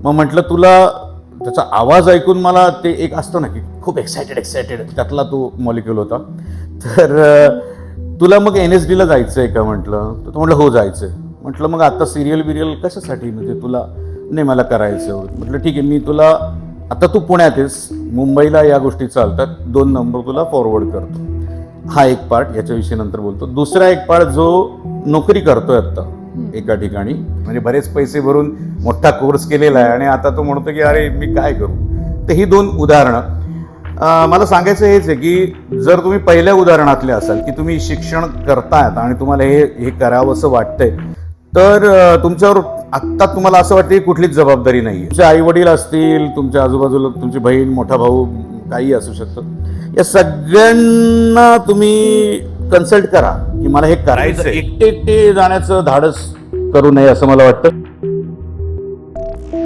मग म्हटलं तुला त्याचा आवाज ऐकून मला ते एक असतो ना की खूप एक्सायटेड त्यातला तो मॉलिक्यूल होता. तर तुला मग NSD ला जायचं आहे का म्हटलं. तर तो म्हटलं हो जायचं आहे. म्हटलं मग आता सिरियल कशासाठी, म्हणजे तुला नाही मला करायचं. म्हटलं ठीक आहे, मी तुला आता तू पुण्यात आहेस, मुंबईला या गोष्टी चालतात, 2 नंबर तुला फॉरवर्ड करतो. हा एक पार्ट, याच्याविषयी नंतर बोलतो. दुसरा एक पार्ट जो नोकरी करतोय आता एका ठिकाणी, म्हणजे बरेच पैसे भरून मोठा कोर्स केलेला आहे आणि आता तो म्हणतो की अरे मी काय करू. तर ही 2 उदाहरणं. मला सांगायचं हेच आहे की जर तुम्ही पहिल्या उदाहरणातले असाल की तुम्ही शिक्षण करतायत आणि तुम्हाला हे करावं असं वाटतंय, तर तुमच्यावर आत्ता तुम्हाला असं वाटतं की कुठलीच जबाबदारी नाही आहे. तुमचे आई वडील असतील, तुमच्या आजूबाजूला तुमची बहीण, मोठा भाऊ, काही असू शकतं, या सगळ्यांना तुम्ही कन्सल्ट करा की मला हे करायचं. एकटे जाण्याचं धाडस करू नये असं मला वाटतं.